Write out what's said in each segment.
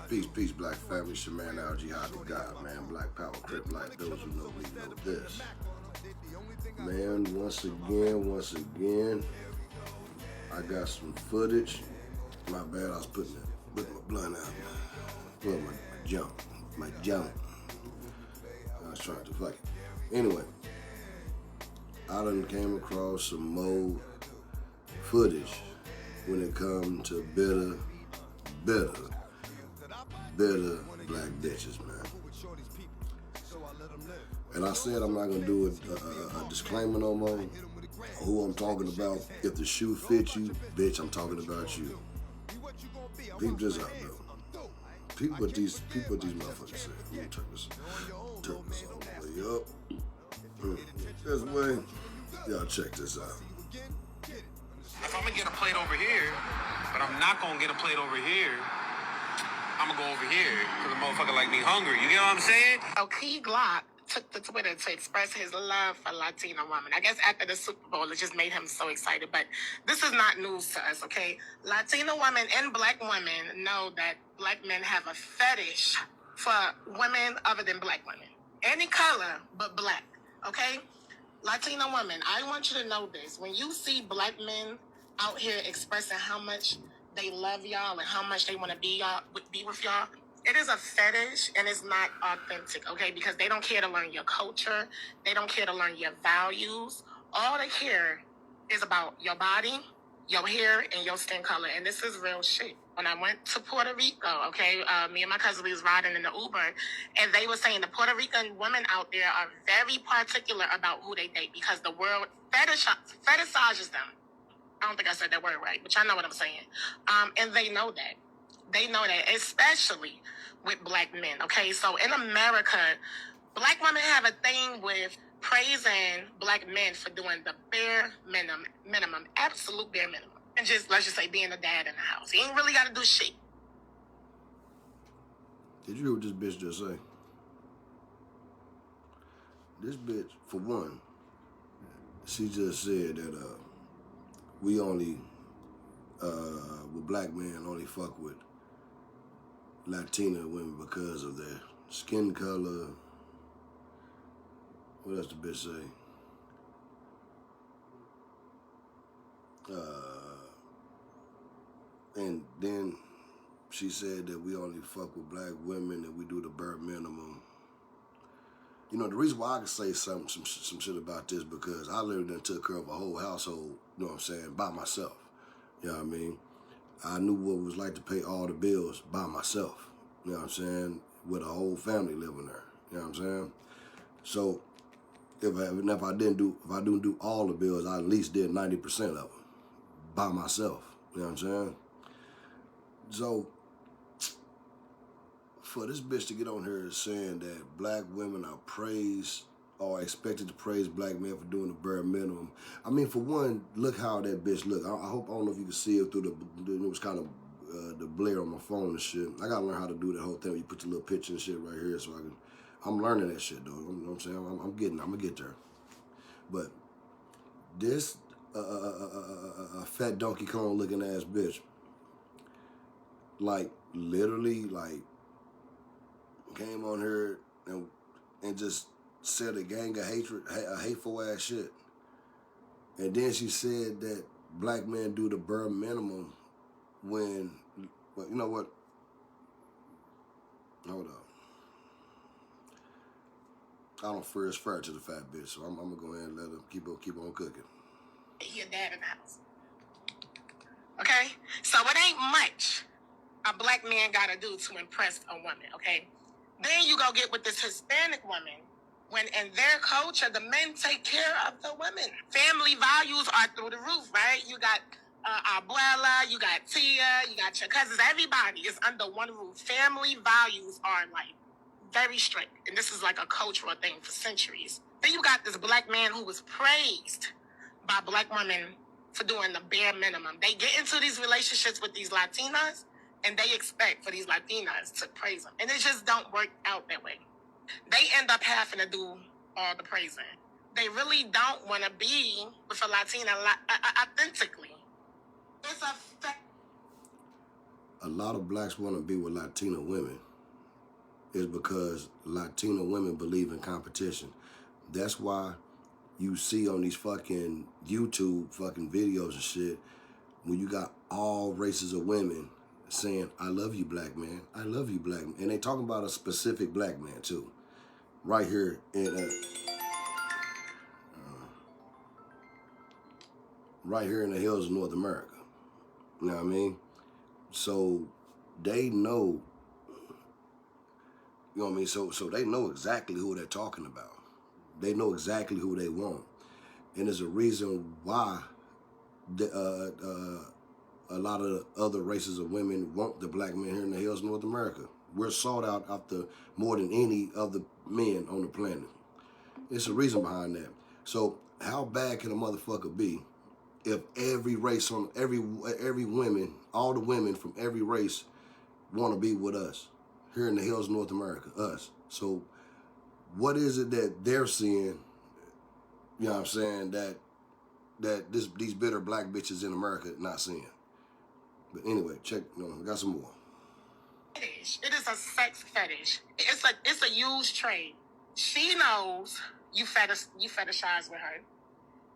Peace, black family. Shaman Al Jihad, the God, man. Black Power, Crip Life. Those who know me know this. Man, once again, I got some footage. My bad, I was putting my blunt out. Well, my jump. I was trying to fuck it. Anyway, I done came across some more footage when it comes to bitter black bitches, man. And I said I'm not gonna do a disclaimer no more. Who I'm talking about. If the shoe fits you, bitch, I'm talking about you. Peep this out, though. Peep what these motherfuckers said. Let me turn this all the way up. This way. Y'all check this out. If I'm gonna get a plate over here, but I'm not gonna get a plate over here, I'm gonna go over here because a motherfucker like me hungry. You get what I'm saying? Key Glock took to Twitter to express his love for Latina women. I guess after the Super Bowl, it just made him so excited. But this is not news to us, okay? Latina women and black women know that black men have a fetish for women other than black women. Any color but black, okay? Latina women, I want you to know this. When you see black men out here expressing how much they love y'all and how much they want to be with y'all, it is a fetish and it's not authentic, okay? Because they don't care to learn your culture. They don't care to learn your values. All they care is about your body, your hair, and your skin color. And this is real shit. When I went to Puerto Rico, okay, me and my cousin, we was riding in the Uber, and they were saying the Puerto Rican women out there are very particular about who they date because the world fetishizes them. I don't think I said that word right, but y'all know what I'm saying. And they know that. They know that, especially with black men, okay? So in America, black women have a thing with praising black men for doing the bare minimum, absolute bare minimum. And let's just say, being a dad in the house. He ain't really got to do shit. Did you hear what this bitch just say? This bitch, for one, she just said that we only, with black men, only fuck with Latina women because of their skin color. What else the bitch say? And then she said that we only fuck with black women and we do the bare minimum. You know, the reason why I can say some shit about this because I literally done took care of a whole household, you know what I'm saying, by myself. You know what I mean? I knew what it was like to pay all the bills by myself. You know what I'm saying? With a whole family living there. You know what I'm saying? So if I didn't do all the bills, I at least did 90% of them by myself. You know what I'm saying? So for this bitch to get on here saying that black women are praised or expected to praise black men for doing the bare minimum. I mean, for one, look how that bitch look. I don't know if you can see it through it was kind of the blare on my phone and shit. I gotta learn how to do that whole thing where you put your little picture and shit right here so I'm learning that shit though. You know what I'm saying? I'm gonna get there. But this fat Donkey Kong looking ass bitch, like literally like came on here and just said a gang of hateful ass shit. And then she said that black men do the bare minimum when, well, you know what? Hold up. I don't fear it's fair to the fat bitch, so I'm gonna go ahead and let her keep on cooking. Your dad in the house. Okay? So it ain't much a black man gotta do to impress a woman, okay? Then you go get with this Hispanic woman when in their culture, the men take care of the women. Family values are through the roof, right? You got abuela, you got tia, you got your cousins. Everybody is under one roof. Family values are like very strict. And this is like a cultural thing for centuries. Then you got this black man who was praised by black women for doing the bare minimum. They get into these relationships with these Latinas and they expect for these Latinas to praise them. And it just don't work out that way. They end up having to do all the praising. They really don't want to be with a Latina authentically. It's a fact. a lot of blacks want to be with Latina women is because Latina women believe in competition. That's why you see on these fucking YouTube fucking videos and shit, when you got all races of women saying, I love you, black man. I love you, black man. And they talking about a specific black man, too. Right here in right here in the hills of North America. You know what I mean? So they know, you know what I mean? So they know exactly who they're talking about. They know exactly who they want. And there's a reason why a lot of the other races of women want the black man here in the hills of North America. We're sought out after more than any other men on the planet. It's a reason behind that. So how bad can a motherfucker be if every race on every women, all the women from every race want to be with us here in the hills of North America, us. So what is it that they're seeing, you know what I'm saying, that these bitter black bitches in America not seeing? But anyway, check, I got some more. Fetish. It is a sex fetish. It's a used trade. She knows you fetishize with her.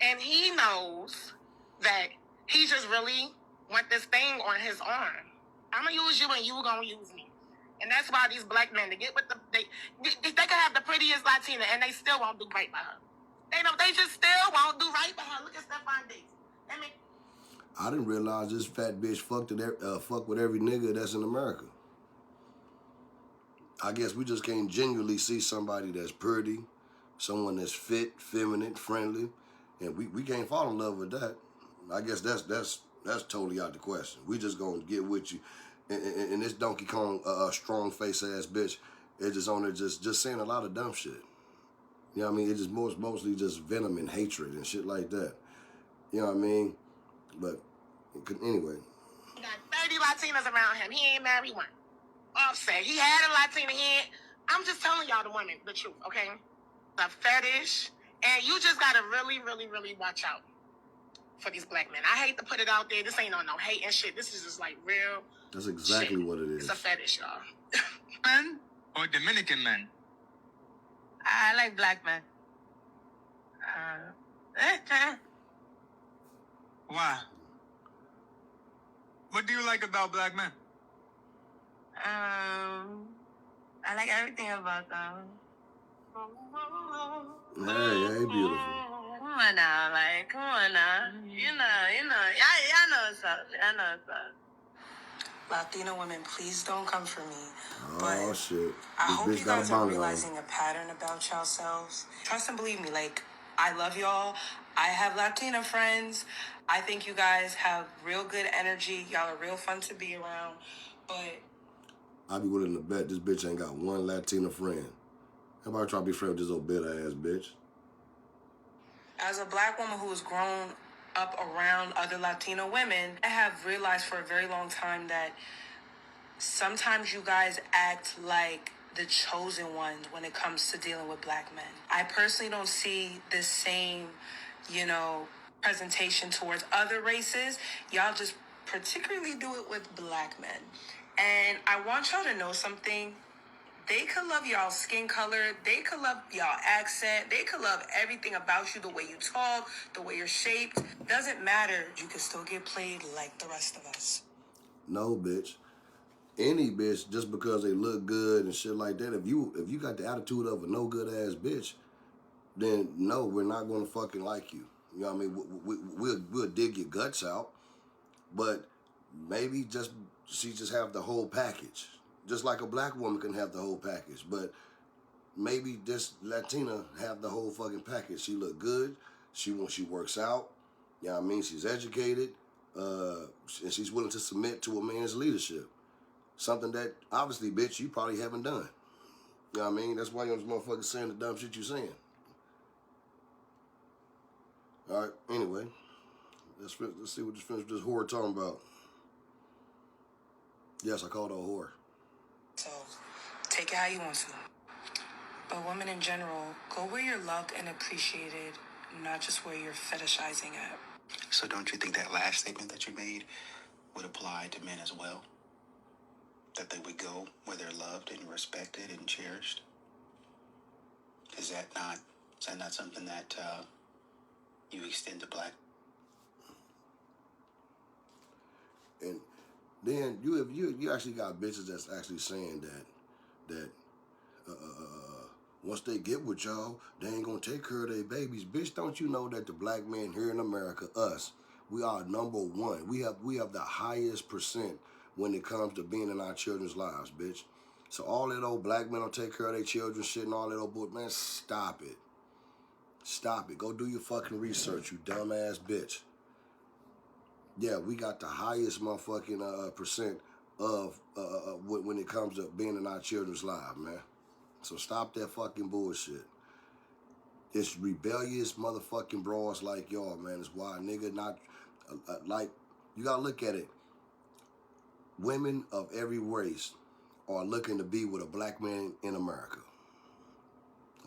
And he knows that he just really want this thing on his arm. I'm gonna use you and you gonna use me. And that's why these black men, they can have the prettiest Latina and they still won't do right by her. They just still won't do right by her. Look at Stephon Diggs. I didn't realize this fat bitch fuck with every nigga that's in America. I guess we just can't genuinely see somebody that's pretty, someone that's fit, feminine, friendly, and we can't fall in love with that. I guess that's totally out the question. We just gonna get with you, and this Donkey Kong strong face ass bitch is just on there just saying a lot of dumb shit. You know what I mean? It's just mostly just venom and hatred and shit like that. You know what I mean? But anyway. He got 30 Latinas around him. He ain't married one. Offset. He had a Latina. I'm just telling y'all the truth, okay? The fetish. And you just gotta really, really, really watch out for these black men. I hate to put it out there. This ain't no hate and shit. This is just like real. That's exactly shit. What it is. It's a fetish, y'all. Men or Dominican men? I like black men. Why? What do you like about black men? I like everything about them. Hey, beautiful. Come on now, come on now. You know, y'all know what's up. I know what's up. Latina women, please don't come for me. Oh, but shit. I This hope bitch you got a guys are bounty on realizing a pattern about yourselves. Trust and believe me, I love y'all. I have Latina friends. I think you guys have real good energy. Y'all are real fun to be around. But I'd be willing to bet this bitch ain't got one Latina friend. How about try to be friends with this old bitter ass bitch? as a black woman who has grown up around other Latino women, I have realized for a very long time that sometimes you guys act like the chosen ones when it comes to dealing with black men. I personally don't see the same, presentation towards other races. Y'all just particularly do it with black men. And I want y'all to know something. They could love y'all skin color. They could love y'all accent. They could love everything about you, the way you talk, the way you're shaped. Doesn't matter. You can still get played like the rest of us. No, bitch. Any bitch, just because they look good and shit like that, if you got the attitude of a no good ass bitch, then no, we're not gonna fucking like you. You know what I mean? We'll dig your guts out, but maybe she just have the whole package. Just like a black woman can have the whole package, but maybe this Latina have the whole fucking package. She look good. She works out. You know what I mean? She's educated, and she's willing to submit to a man's leadership. Something that, obviously, bitch, you probably haven't done. You know what I mean? That's why you're this motherfucker saying the dumb shit you saying. All right, anyway. Let's see what this whore talking about. Yes, I called her a whore. So, take it how you want to. But women in general, go where you're loved and appreciated, not just where you're fetishizing at. So don't you think that last statement that you made would apply to men as well? that they would go where they're loved and respected and cherished? Is that not something that you extend to black? And then you actually got bitches that's actually saying that once they get with y'all, they ain't gonna take care of their babies. Bitch, don't you know that the black men here in America, us, we are number one. We have the highest percent when it comes to being in our children's lives, bitch. So all that old black men don't take care of their children shit and all that old bull, man, stop it. Stop it. Go do your fucking research, you dumbass bitch. Yeah, we got the highest motherfucking percent of when it comes to being in our children's lives, man. So stop that fucking bullshit. It's rebellious motherfucking bras like y'all, man. It's why a nigga not, like, you gotta look at it. Women of every race are looking to be with a black man in America.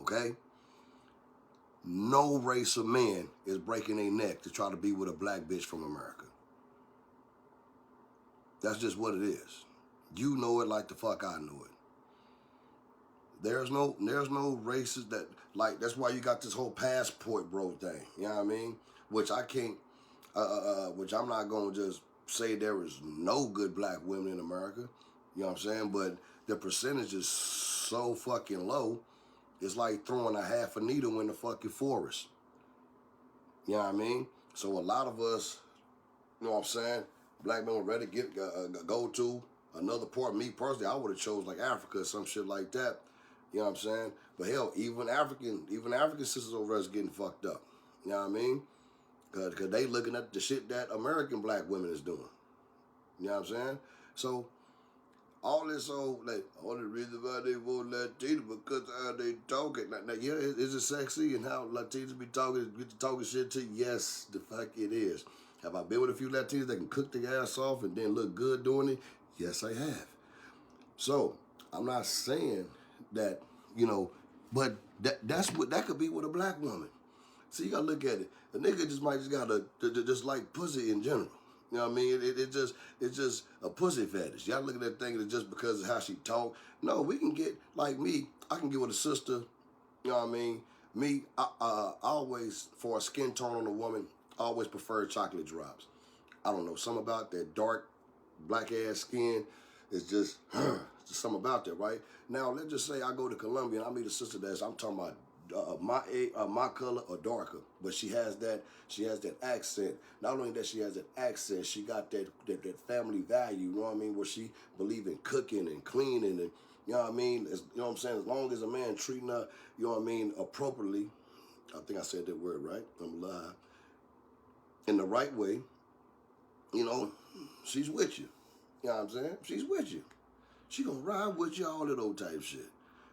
Okay? No race of men is breaking their neck to try to be with a black bitch from America. That's just what it is. You know it like the fuck I know it. There's no races that, like, that's why you got this whole passport bro thing. You know what I mean? Which I can't, which I'm not gonna just say there is no good black women in America. You know what I'm saying? But the percentage is so fucking low, it's like throwing a half a needle in the fucking forest. You know what I mean? So a lot of us, you know what I'm saying, black men would rather go to another part. Me personally, I would have chose like Africa or some shit like that. You know what I'm saying? But hell, even African sisters over there is getting fucked up. You know what I mean? Cause they looking at the shit that American black women is doing. You know what I'm saying? So all this old, like, all the reason why they want Latina because how they talking. Now, yeah, is it sexy and how Latinos be talking, get to talking shit to you? Yes, the fuck it is. Have I been with a few Latinos that can cook their ass off and then look good doing it? Yes, I have. So I'm not saying that, you know, but that could be with a black woman. See, you gotta look at it. A nigga just might gotta just like pussy in general. You know what I mean? It's just a pussy fetish. Y'all look at that thing just because of how she talk. No, we can get, like me, I can get with a sister. You know what I mean? Me, I always, for a skin tone on a woman, I always prefer chocolate drops. I don't know, something about that dark, black ass skin is just something about that, right? Now, let's just say I go to Colombia and I meet a sister that's, I'm talking about my color or darker, but she has that accent. Not only that she has that accent, she got that family value, you know what I mean, where she believe in cooking and cleaning and, you know what I mean, you know what I'm saying, as long as a man treating her, you know what I mean, appropriately, I think I said that word right, I'm lying, in the right way, you know, she's with you. You know what I'm saying? She's with you. She gonna ride with you, all that old type shit.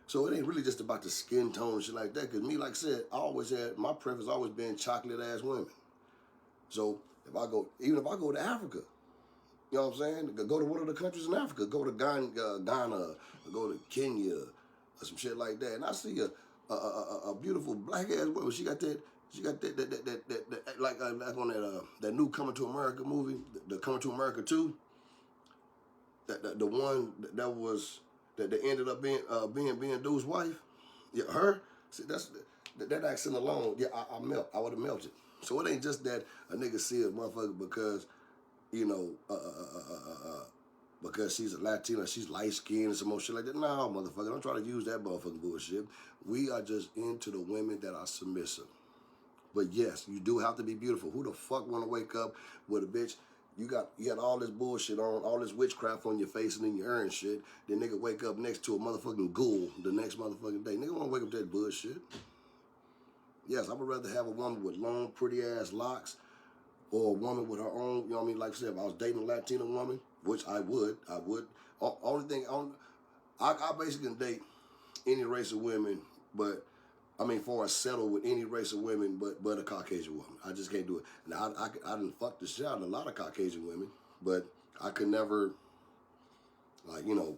So it ain't really just about the skin tone and shit like that. Cause me, like I said, I always had, my preference always been chocolate ass women. So even if I go to Africa, you know what I'm saying? Go to one of the countries in Africa, go to Ghana, or go to Kenya, or some shit like that. And I see a beautiful black ass woman. She got that like on that new Coming to America movie, the Coming to America 2. The one that ended up being dude's wife. Yeah, her. See, that accent alone. Yeah, I would have melted. So it ain't just that a nigga see a motherfucker because, you know, because she's a Latina, she's light skinned and some more shit like that. No, motherfucker, don't try to use that motherfucking bullshit. We are just into the women that are submissive. But yes, you do have to be beautiful. Who the fuck want to wake up with a bitch? You got all this bullshit on, all this witchcraft on your face and in your ear and shit. Then nigga wake up next to a motherfucking ghoul the next motherfucking day. Nigga want to wake up to that bullshit. Yes, I would rather have a woman with long, pretty ass locks, or a woman with her own, you know what I mean? Like I said, if I was dating a Latina woman, which I would. Only thing, I basically can date any race of women, but I mean, for a settle with any race of women, but a Caucasian woman. I just can't do it. Now, I didn't fuck the shit out of a lot of Caucasian women, but I could never, like, you know,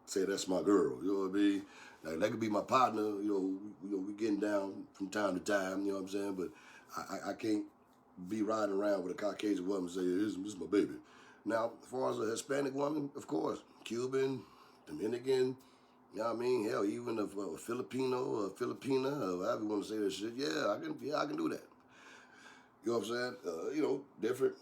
say that's my girl. You know what I mean? Like, that could be my partner. You know, we getting down from time to time. You know what I'm saying? But I can't be riding around with a Caucasian woman and say, this is my baby. Now, as far as a Hispanic woman, of course, Cuban, Dominican, you know what I mean? Hell, even if a Filipino or Filipina, or however you want to say that shit, I can do that. You know what I'm saying? Different,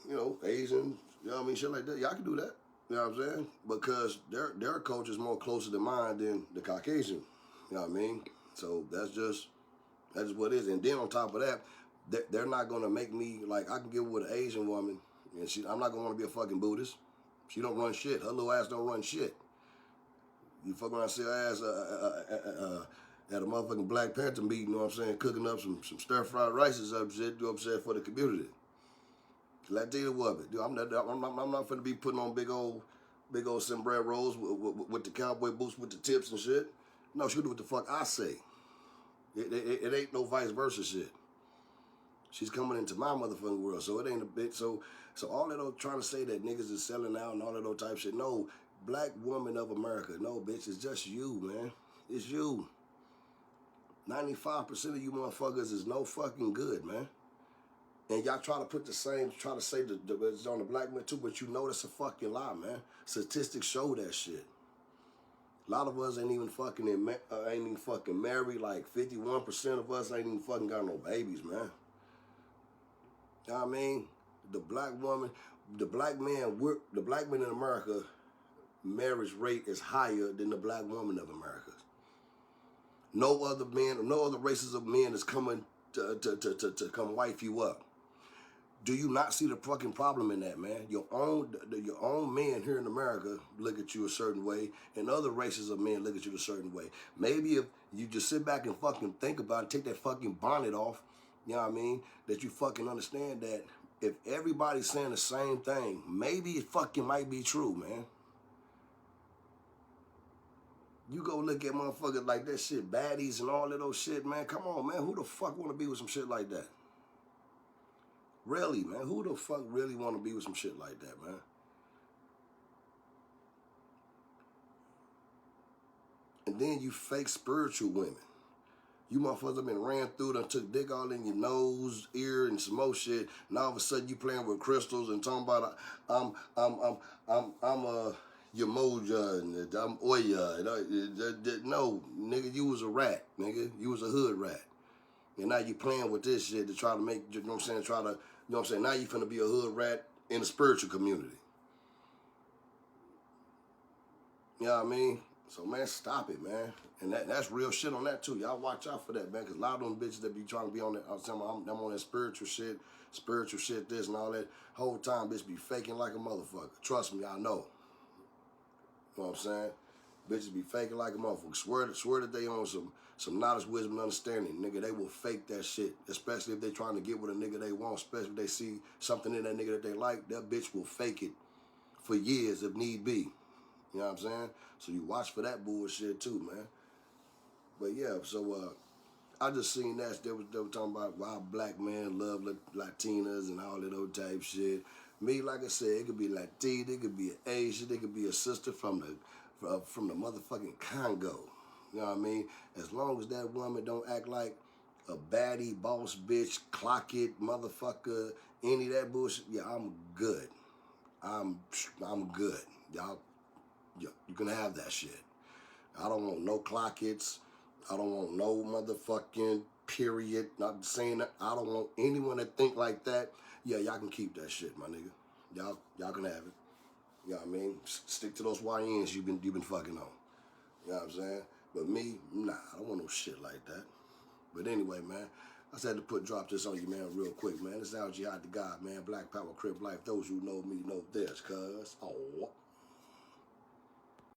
Asian, you know what I mean? Shit like that. Yeah, I can do that. You know what I'm saying? Because their culture is more closer to mine than the Caucasian. You know what I mean? So that's just what it is. And then on top of that, they're not gonna make me like I can get with an Asian woman, and I'm not gonna want to be a fucking Buddhist. She don't run shit. Her little ass don't run shit. You fuck around, see her ass at a motherfucking Black Panther meeting. You know what I'm saying? Cooking up some stir fried rices up shit. You know what I'm saying, for the community. Latina woman, dude. I'm not finna be putting on big old sombreros with the cowboy boots with the tips and shit. No, she'll do what the fuck I say. It ain't no vice versa shit. She's coming into my motherfucking world, so it ain't a bit. So all that old trying to say that niggas is selling out and all that old type shit. No, Black woman of America. No, bitch, it's just you, man. It's you. 95% of you motherfuckers is no fucking good, man. And y'all try to say it's on the black man too, but you know that's a fucking lie, man. Statistics show that shit. A lot of us ain't even fucking married. Like 51% of us ain't even fucking got no babies, man. You know what I mean? The black man in America marriage rate is higher than the black woman of America. No other races of men is coming to come wife you up. Do you not see the fucking problem in that, man? Your own men here in America look at you a certain way, and other races of men look at you a certain way. Maybe if you just sit back and fucking think about it, take that fucking bonnet off, you know what I mean? That you fucking understand that if everybody's saying the same thing, maybe it fucking might be true, man. You go look at motherfuckers like that shit, baddies and all that old shit, man. Come on, man. Who the fuck want to be with some shit like that? Really, man. Who the fuck really want to be with some shit like that, man? And then you fake spiritual women. You motherfuckers have been ran through and took dick all in your nose, ear, and some more shit. And all of a sudden you playing with crystals and talking about I'm Yamoja and I'm Oya. No, nigga, you was a rat, nigga. You was a hood rat. And now you playing with this shit to try to make, you know what I'm saying, now you finna be a hood rat in the spiritual community. You know what I mean? So, man, stop it, man. And that's real shit on that, too. Y'all watch out for that, man, because a lot of them bitches that be trying to be on that, I'm on that spiritual shit, this and all that, whole time, bitch, be faking like a motherfucker. Trust me, I know. You know what I'm saying? Bitches be faking like a motherfucker. Swear that they on some knowledge, wisdom, and understanding. Nigga, they will fake that shit, especially if they trying to get with a nigga they want, especially if they see something in that nigga that they like. That bitch will fake it for years if need be. You know what I'm saying? So you watch for that bullshit too, man. But yeah, so I just seen that they were talking about why black men love Latinas and all that old type shit. Me, like I said, it could be Latina, it could be an Asian, it could be a sister from the motherfucking Congo. You know what I mean? As long as that woman don't act like a baddie, boss bitch, clock it, motherfucker, any of that bullshit, yeah, I'm good. I'm good. Y'all, you can have that shit. I don't want no clockets. I don't want no motherfucking period. Not saying that. I don't want anyone that think like that. Yeah, y'all can keep that shit, my nigga. Y'all can have it. You know what I mean? Stick to those YNs you've been fucking on. You know what I'm saying? But me, nah, I don't want no shit like that. But anyway, man, I just had to drop this on you, man, real quick, man. This is Al Jihad the God, man. Black Power, Crip Life. Those who know me know this, cuz. Oh.